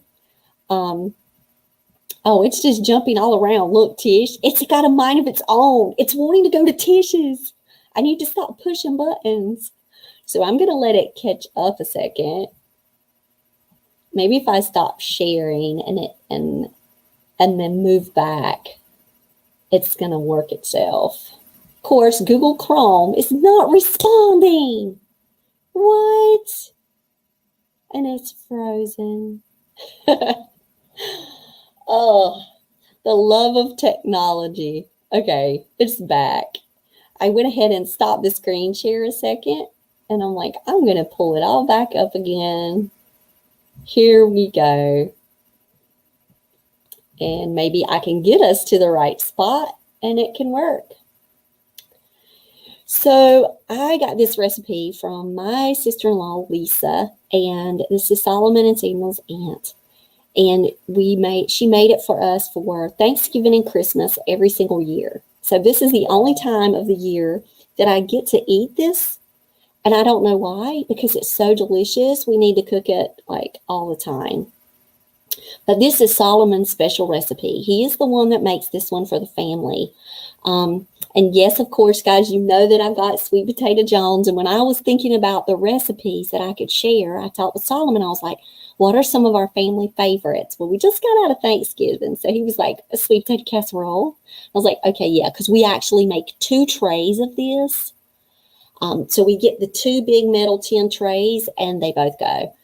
Speaker 1: Oh, it's just jumping all around. Look, Tish, it's got a mind of its own. It's wanting to go to Tish's. I need to stop pushing buttons. So I'm going to let it catch up a second. Maybe if I stop sharing and then move back, it's going to work itself. Of course, Google Chrome is not responding. What? And it's frozen. Oh, the love of technology. Okay, it's back. I went ahead and stopped the screen share a second, and I'm like, I'm going to pull it all back up again. Here we go. And maybe I can get us to the right spot, and it can work. So I got this recipe from my sister-in-law, Lisa, and this is Solomon and Samuel's aunt. And she made it for us for Thanksgiving and Christmas every single year. So this is the only time of the year that I get to eat this. And I don't know why, because it's so delicious. We need to cook it like all the time. But this is Solomon's special recipe. He is the one that makes this one for the family. And yes, of course, guys, you know that I've got Sweet Potato Jones. And when I was thinking about the recipes that I could share, I talked with Solomon. I was like, what are some of our family favorites? Well, we just got out of Thanksgiving. So he was like, a sweet potato casserole. I was like, okay, yeah, because we actually make 2 trays of this. So we get the 2 big metal tin trays, and they both go.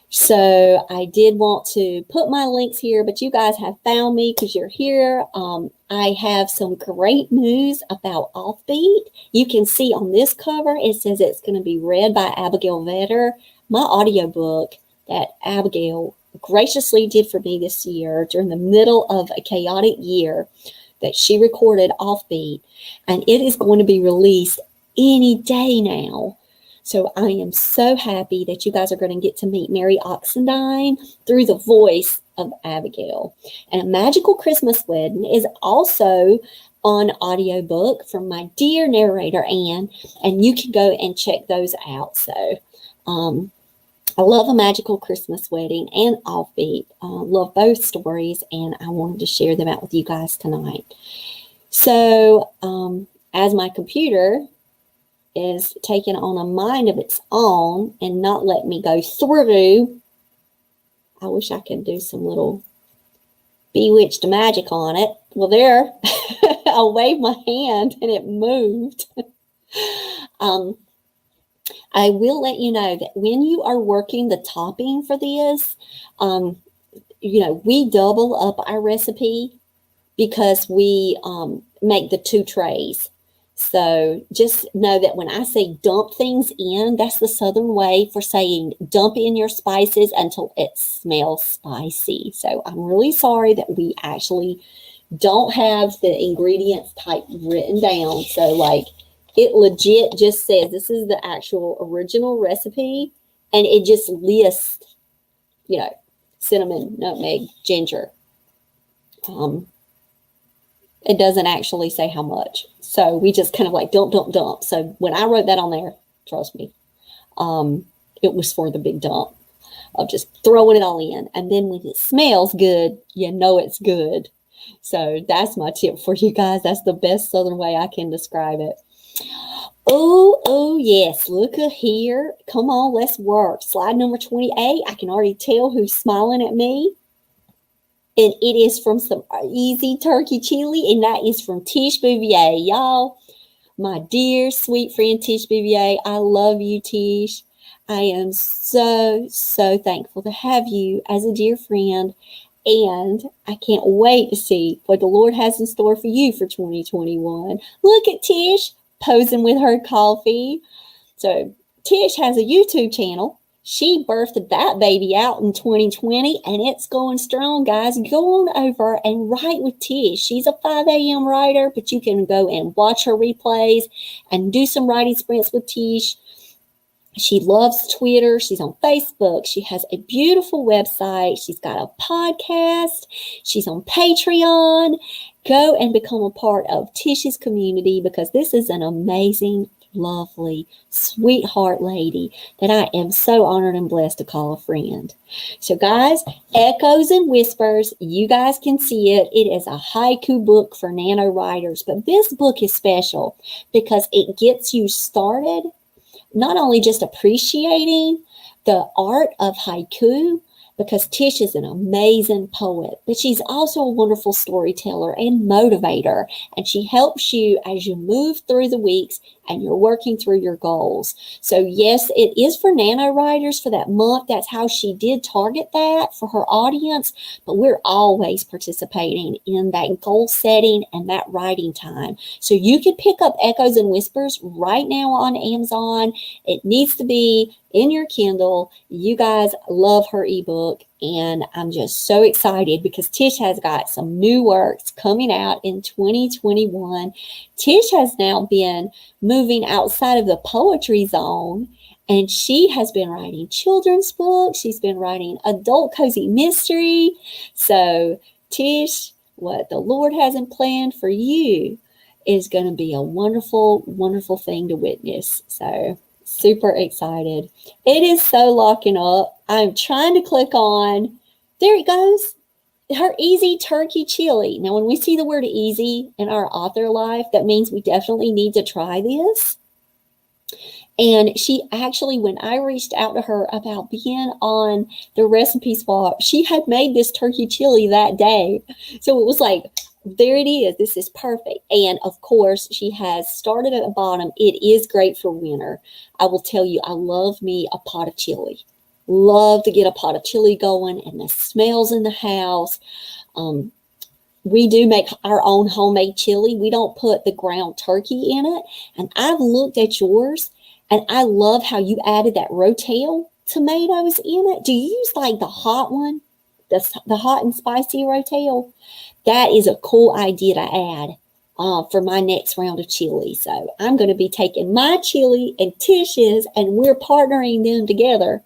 Speaker 1: So I did want to put my links here, but you guys have found me because you're here. I have some great news about Offbeat. You can see on this cover, it says it's going to be read by Abigail Vetter. My audiobook that Abigail graciously did for me this year during the middle of a chaotic year that she recorded Offbeat, and it is going to be released any day now. So I am so happy that you guys are going to get to meet Mary Oxendine through the voice of Abigail. And A Magical Christmas Wedding is also on audiobook from my dear narrator, Anne, and you can go and check those out. So I love A Magical Christmas Wedding and Offbeat. Love both stories, and I wanted to share them out with you guys tonight. So as my computer is taking on a mind of its own and not letting me go through, I wish I could do some little bewitched magic on it. Well, there, I waved my hand and it moved. I will let you know that when you are working the topping for this, we double up our recipe because we make the 2 trays. So just know that when I say dump things in, that's the Southern way for saying dump in your spices until it smells spicy. So I'm really sorry that we actually don't have the ingredients type written down. So like it legit just says, this is the actual original recipe. And it just lists, cinnamon, nutmeg, ginger. It doesn't actually say how much. So we just kind of like dump. So when I wrote that on there, trust me, it was for the big dump of just throwing it all in. And then when it smells good, you know it's good. So that's my tip for you guys. That's the best Southern way I can describe it. Oh, yes. Look at here. Come on, let's work. Slide number 28. I can already tell who's smiling at me. And it is from some easy turkey chili, and that is from Tish Bouvier. Y'all, my dear, sweet friend Tish Bouvier, I love you, Tish. I am so, so thankful to have you as a dear friend, and I can't wait to see what the Lord has in store for you for 2021. Look at Tish posing with her coffee. So Tish has a YouTube channel. She birthed that baby out in 2020, and it's going strong, guys. Go on over and write with Tish. She's a 5 a.m. writer, but you can go and watch her replays and do some writing sprints with Tish. She loves Twitter. She's on Facebook. She has a beautiful website. She's got a podcast. She's on Patreon. Go and become a part of Tish's community, because this is an amazing, lovely, sweetheart lady that I am so honored and blessed to call a friend. So guys, Echoes and Whispers, you guys can see it. It is a haiku book for nano writers, but this book is special because it gets you started not only just appreciating the art of haiku, because Tish is an amazing poet, but she's also a wonderful storyteller and motivator, and she helps you as you move through the weeks and you're working through your goals. So yes, it is for nano writers for that month. That's how she did target that for her audience, but we're always participating in that goal setting and that writing time. So you can pick up Echoes and Whispers right now on Amazon. It needs to be in your Kindle. You guys love her ebook, and I'm just so excited because Tish has got some new works coming out in 2021. Tish has now been moving outside of the poetry zone, and she has been writing children's books. She's been writing adult cozy mystery. So Tish, what the Lord hasn't planned for you is going to be a wonderful, wonderful thing to witness. So super excited. It is so locking up. I'm trying to click on, there it goes, her easy turkey chili. Now, when we see the word easy in our author life, that means we definitely need to try this. And she actually, when I reached out to her about being on the recipe swap, she had made this turkey chili that day. So it was like, there it is. This is perfect. And of course, she has started at the bottom. It is great for winter. I will tell you, I love me a pot of chili. Love to get a pot of chili going, and the smells in the house. We do make our own homemade chili. We don't put the ground turkey in it. And I've looked at yours, and I love how you added that Rotel tomatoes in it. Do you use like the hot one? The hot and spicy Rotel? That is a cool idea to add for my next round of chili. So I'm going to be taking my chili and Tish's, and we're partnering them together.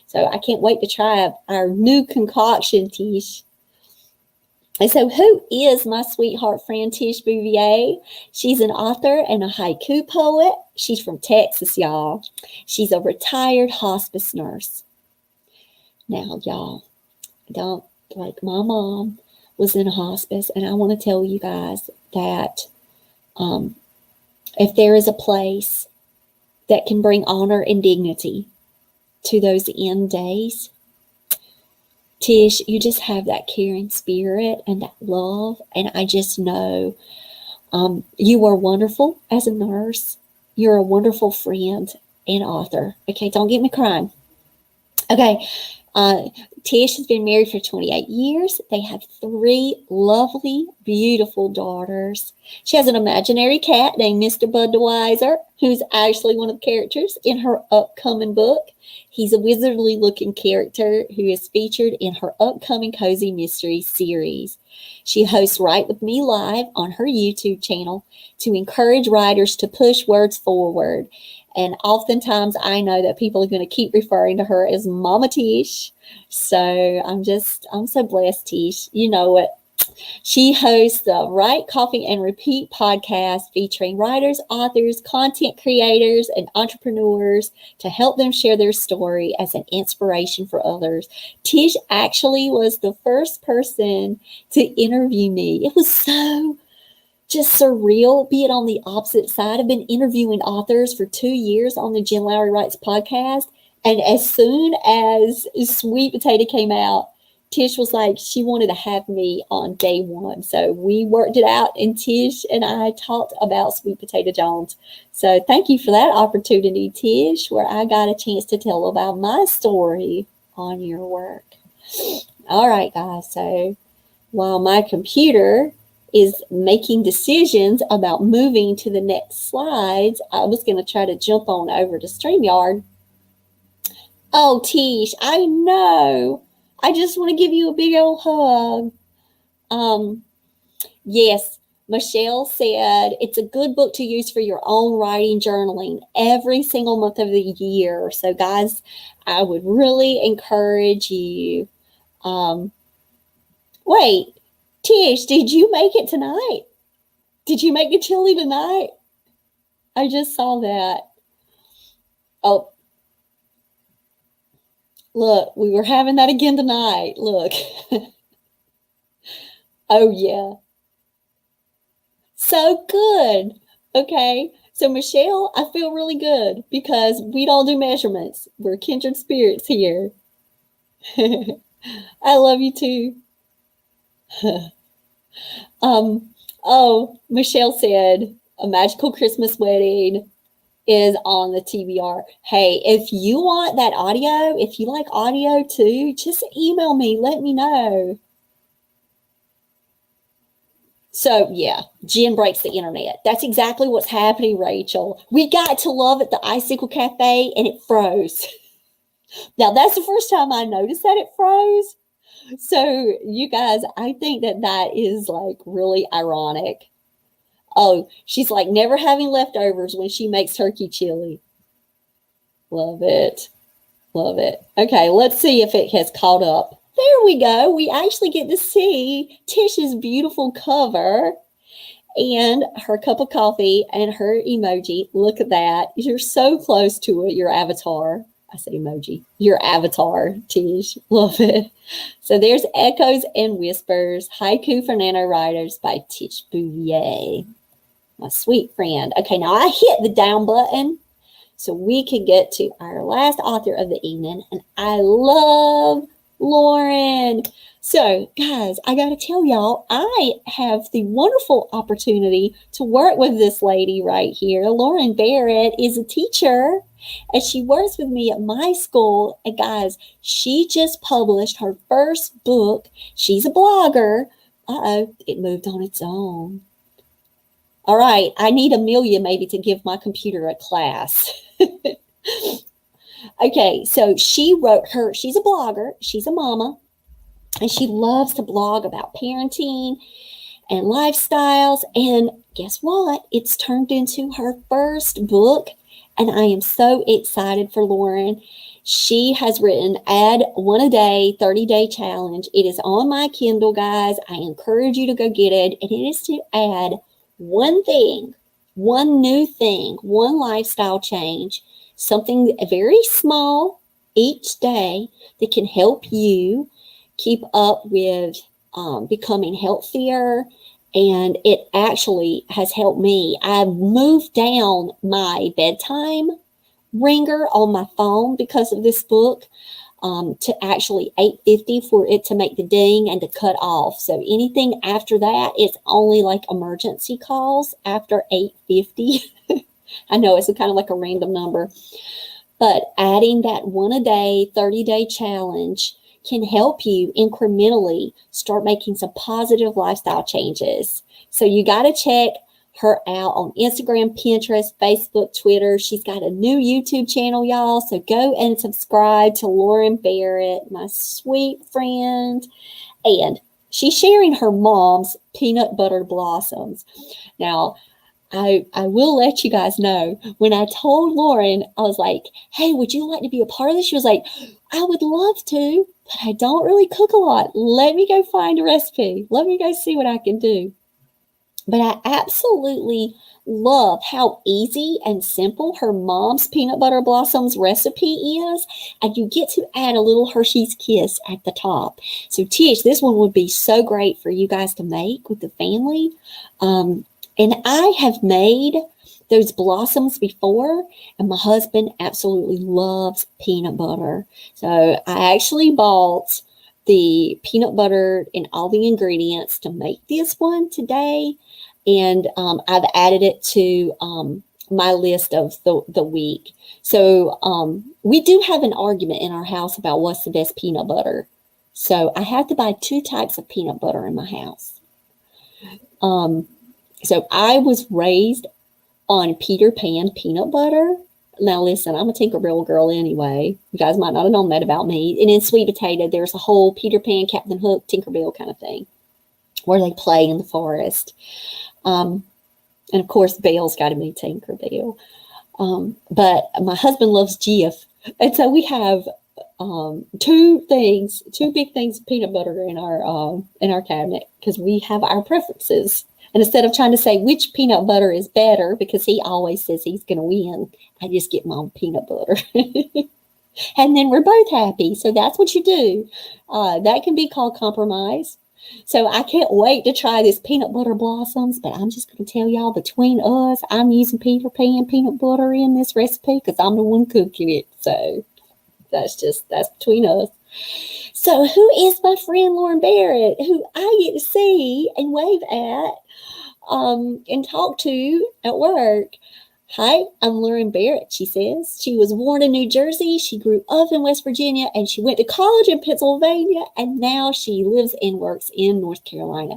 Speaker 1: So I can't wait to try our new concoction, Tish. And so who is my sweetheart friend Tish Bouvier? She's an author and a haiku poet. She's from Texas, y'all. She's a retired hospice nurse. Now, y'all, don't, like, my mom was in a hospice, and I want to tell you guys that if there is a place that can bring honor and dignity to those end days, Tish, you just have that caring spirit and that love, and I just know you are wonderful as a nurse. You're a wonderful friend and author. Okay, don't get me crying. Okay, Tish has been married for 28 years. They have 3 lovely, beautiful daughters. She has an imaginary cat named Mr. Budweiser, who's actually one of the characters in her upcoming book. He's a wizardly-looking character who is featured in her upcoming Cozy Mystery series. She hosts Write With Me Live on her YouTube channel to encourage writers to push words forward. And oftentimes I know that people are going to keep referring to her as Mama Tish. So I'm so blessed, Tish. You know what? She hosts the Write, Coffee, and Repeat podcast featuring writers, authors, content creators, and entrepreneurs to help them share their story as an inspiration for others. Tish actually was the first person to interview me. It was so just surreal being on the opposite side. I've been interviewing authors for 2 years on the Jen Lowry Writes podcast. And as soon as Sweet Potato came out, Tish was like, she wanted to have me on day one. So we worked it out, and Tish and I talked about Sweet Potato Jones. So thank you for that opportunity, Tish, where I got a chance to tell about my story on your work. All right, guys. So while my computer is making decisions about moving to the next slides, I was going to try to jump on over to StreamYard. Oh, Tish, I know. I just want to give you a big old hug. Yes, Michelle said it's a good book to use for your own writing journaling every single month of the year. So, guys, I would really encourage you. Wait, Tish, did you make it tonight? Did you make the chili tonight? I just saw that. Oh. Look, we were having that again tonight. Look. Oh, yeah. So good. Okay. So, Michelle, I feel really good because we don't do measurements. We're kindred spirits here. I love you too. Oh, Michelle said A Magical Christmas Wedding is on the TBR. Hey, if you want that audio, if you like audio too, just email me. Let me know. So, yeah, Jen breaks the internet. That's exactly what's happening, Rachel. We got to Love at the Icicle Cafe, and it froze. Now, that's the first time I noticed that it froze. So, you guys, I think that is, like, really ironic. Oh, she's like never having leftovers when she makes turkey chili. Love it. Love it. Okay, let's see if it has caught up. There we go. We actually get to see Tish's beautiful cover and her cup of coffee and her emoji. Look at that. You're so close to it, your avatar. I said emoji. Your avatar, Tish. Love it. So there's Echoes and Whispers, Haiku for Nano Writers by Tish Bouvier. My sweet friend. Okay, now I hit the down button so we can get to our last author of the evening, and I love Lauren. So, guys, I got to tell y'all, I have the wonderful opportunity to work with this lady right here. Lauren Barret is a teacher, and she works with me at my school. And, guys, she just published her first book. She's a blogger. Uh-oh, it moved on its own. All right, I need Amelia maybe to give my computer a class. Okay, so she's a blogger, she's a mama, and she loves to blog about parenting and lifestyles. And guess what? It's turned into her first book, and I am so excited for Lauren. She has written Add One a Day, 30-Day Challenge. It is on my Kindle, guys. I encourage you to go get it, and it is to add one thing, one new thing, one lifestyle change, something very small each day that can help you keep up with becoming healthier. And it actually has helped me. I've moved down my bedtime ringer on my phone because of this book. To actually 8:50 for it to make the ding and to cut off. So anything after that, it's only like emergency calls after 8:50. I know it's kind of like a random number, but adding that one a day, 30-day challenge can help you incrementally start making some positive lifestyle changes. So you got to check her out on Instagram, Pinterest, Facebook, Twitter. She's got a new YouTube channel, y'all. So go and subscribe to Lauren Barret, my sweet friend. And she's sharing her mom's peanut butter blossoms. Now, I will let you guys know, when I told Lauren, I was like, hey, would you like to be a part of this? She was like, I would love to, but I don't really cook a lot. Let me go find a recipe. Let me go see what I can do. But I absolutely love how easy and simple her mom's peanut butter blossoms recipe is. And you get to add a little Hershey's Kiss at the top. So Tish, this one would be so great for you guys to make with the family. And I have made those blossoms before, and my husband absolutely loves peanut butter. So I actually bought the peanut butter and all the ingredients to make this one today. And I've added it to my list of the week. So we do have an argument in our house about what's the best peanut butter. So I have to buy 2 types of peanut butter in my house. So I was raised on Peter Pan peanut butter. Now listen, I'm a Tinkerbell girl anyway. You guys might not have known that about me. And in Sweet Potato, there's a whole Peter Pan, Captain Hook, Tinkerbell kind of thing where they play in the forest. And of course, Belle's got to be Tinkerbell. But my husband loves Jif. And so we have 2 big things of peanut butter in our cabinet because we have our preferences. And instead of trying to say which peanut butter is better, because he always says he's going to win, I just get my own peanut butter. And then we're both happy. So that's what you do. That can be called compromise. So I can't wait to try this peanut butter blossoms, but I'm just going to tell y'all, between us, I'm using Peter Pan peanut butter in this recipe because I'm the one cooking it. So that's between us. So who is my friend Lauren Barrett, who I get to see and wave at and talk to at work? Hi, I'm Lauren Barrett, she says. She was born in New Jersey. She grew up in West Virginia, and she went to college in Pennsylvania, and now she lives and works in North Carolina.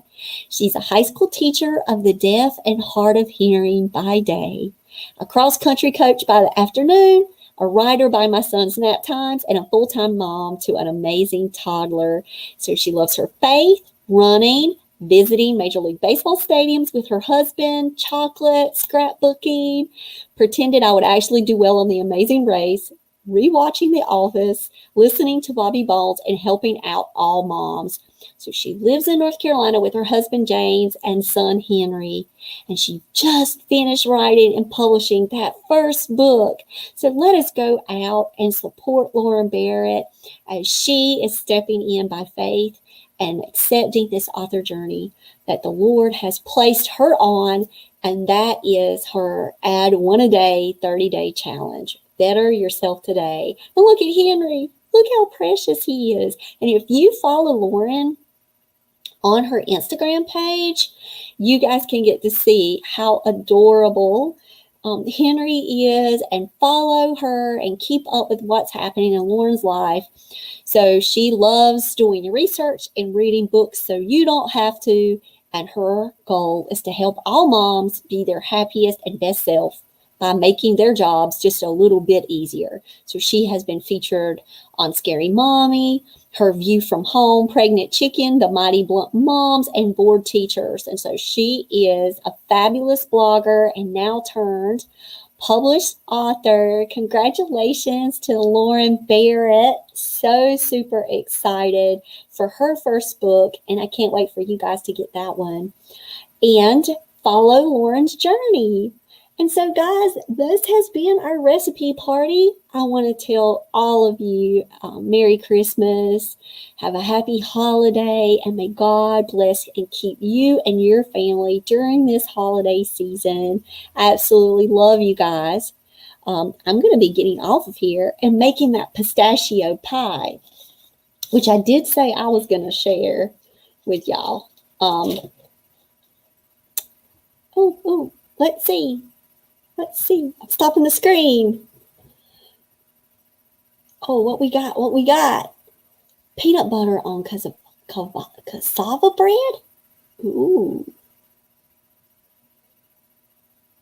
Speaker 1: She's a high school teacher of the deaf and hard of hearing by day, a cross-country coach by the afternoon, a writer by my son's nap times, and a full-time mom to an amazing toddler. So she loves her faith, running, visiting Major League Baseball stadiums with her husband, chocolate, scrapbooking, pretended I would actually do well on The Amazing Race, rewatching The Office, listening to Bobby Bones, and helping out all moms. So she lives in North Carolina with her husband, James, and son, Henry. And she just finished writing and publishing that first book. So let us go out and support Lauren Barrett as she is stepping in by faith and accepting this author journey that the Lord has placed her on, and that is her Add One a Day 30-day challenge. Better yourself today. And look at Henry. Look how precious he is. And if you follow Lauren on her Instagram page, you guys can get to see how adorable Henry is, and follow her and keep up with what's happening in Lauren's life. So she loves doing research and reading books so you don't have to. And her goal is to help all moms be their happiest and best self by making their jobs just a little bit easier. So she has been featured on Scary Mommy, Her View from Home, Pregnant Chicken, The Mighty Blunt Moms, and Bored Teachers. And so she is a fabulous blogger and now turned published author. Congratulations to Lauren Barrett. So super excited for her first book, and I can't wait for you guys to get that one. And follow Lauren's journey. And so, guys, this has been our recipe party. I want to tell all of you Merry Christmas. Have a happy holiday, and may God bless and keep you and your family during this holiday season. I absolutely love you guys. I'm going to be getting off of here and making that pistachio pie, which I did say I was going to share with y'all. Let's see. I'm stopping the screen. Oh, what we got? Peanut butter on cassava bread? Ooh.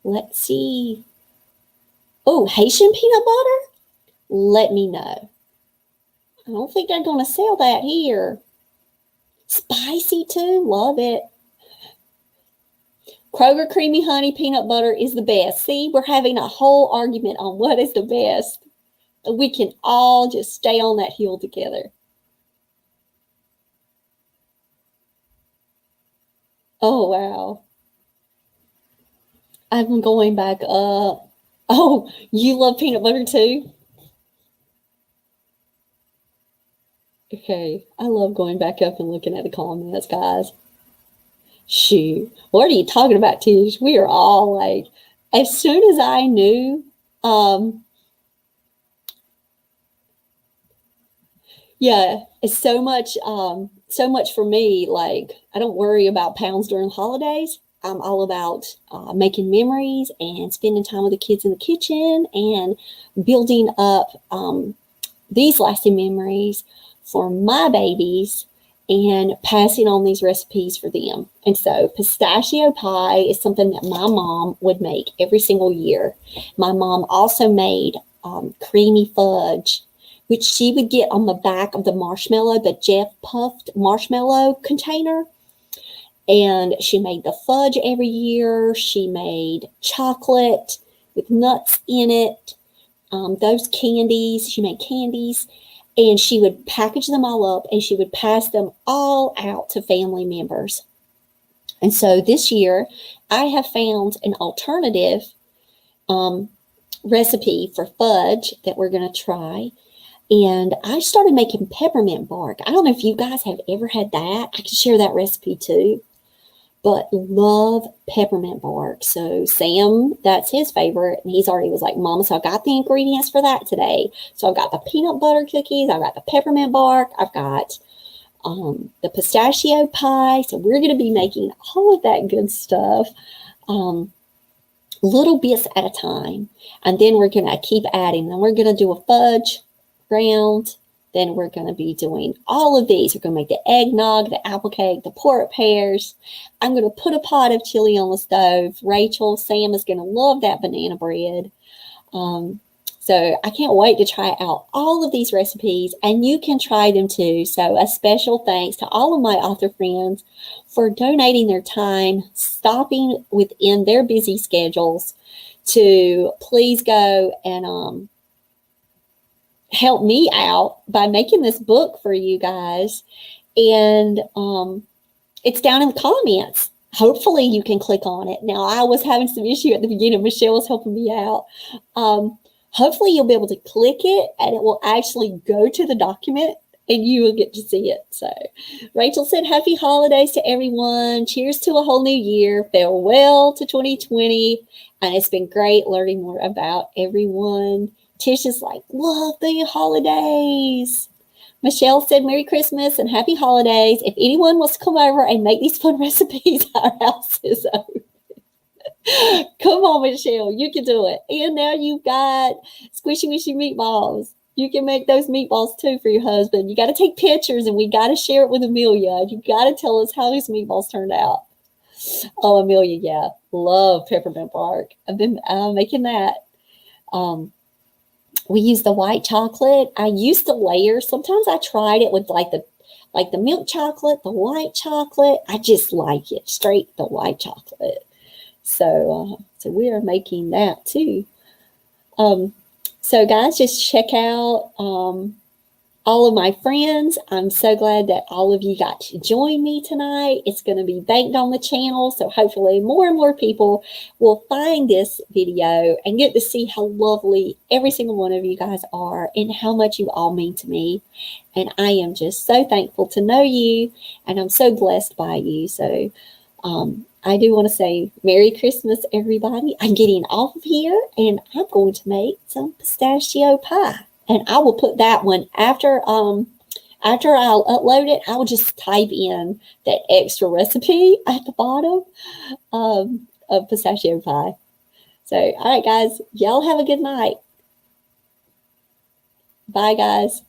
Speaker 1: Let's see. Oh, Haitian peanut butter? Let me know. I don't think they're going to sell that here. Spicy too? Love it. Kroger Creamy Honey Peanut Butter is the best. See, we're having a whole argument on what is the best. We can all just stay on that hill together. Oh, wow. I'm going back up. Oh, you love peanut butter too? Okay, I love going back up and looking at the comments, guys. Shoot, what are you talking about, Tish? We are all like, as soon as I knew, yeah, it's so much for me. Like, I don't worry about pounds during the holidays. I'm all about making memories and spending time with the kids in the kitchen and building up these lasting memories for my babies and passing on these recipes for them. And so pistachio pie is something that my mom would make every single year. My mom also made creamy fudge, which she would get on the back of the marshmallow, the Jeff Puffed marshmallow container. And she made the fudge every year. She made chocolate with nuts in it. Those candies, she made candies. And she would package them all up and she would pass them all out to family members. And so this year, I have found an alternative recipe for fudge that we're going to try. And I started making peppermint bark. I don't know if you guys have ever had that. I can share that recipe too. But love peppermint bark. So Sam, that's his favorite. And he's already was like, Mama, so I got the ingredients for that today. So I've got the peanut butter cookies. I've got the peppermint bark. I've got the pistachio pie. So we're going to be making all of that good stuff. Little bits at a time. And then we're going to keep adding. Then we're going to do a fudge round. Then we're going to be doing all of these. We're going to make the eggnog, the apple cake, the pork pears. I'm going to put a pot of chili on the stove. Rachel, Sam is going to love that banana bread. So I can't wait to try out all of these recipes, and you can try them too. So a special thanks to all of my author friends for donating their time, stopping within their busy schedules to please go and help me out by making this book for you guys. And it's down in the comments. Hopefully you can click on it. Now, I was having some issue at the beginning. Michelle was helping me out. Hopefully you'll be able to click it and it will actually go to the document and you will get to see it. So Rachel said, happy holidays to everyone. Cheers to a whole new year. Farewell to 2020. And it's been great learning more about everyone. Tish is like, love the holidays. Michelle said, Merry Christmas and Happy Holidays. If anyone wants to come over and make these fun recipes, our house is open. Come on, Michelle, you can do it. And now you've got squishy wishy meatballs. You can make those meatballs too for your husband. You got to take pictures and we got to share it with Amelia. You got to tell us how these meatballs turned out. Oh, Amelia, yeah, love peppermint bark. I've been making that. We use the white chocolate. I used to layer. Sometimes I tried it with like the milk chocolate, the white chocolate. I just like it straight, the white chocolate. So we are making that too. So guys, just check out all of my friends. I'm so glad that all of you got to join me tonight. It's going to be banked on the channel. So hopefully more and more people will find this video and get to see how lovely every single one of you guys are and how much you all mean to me. And I am just so thankful to know you and I'm so blessed by you. So I do want to say Merry Christmas, everybody. I'm getting off of here and I'm going to make some pistachio pie. And I will put that one after I'll upload it. I will just type in that extra recipe at the bottom of pistachio pie. So, all right, guys, y'all have a good night. Bye, guys.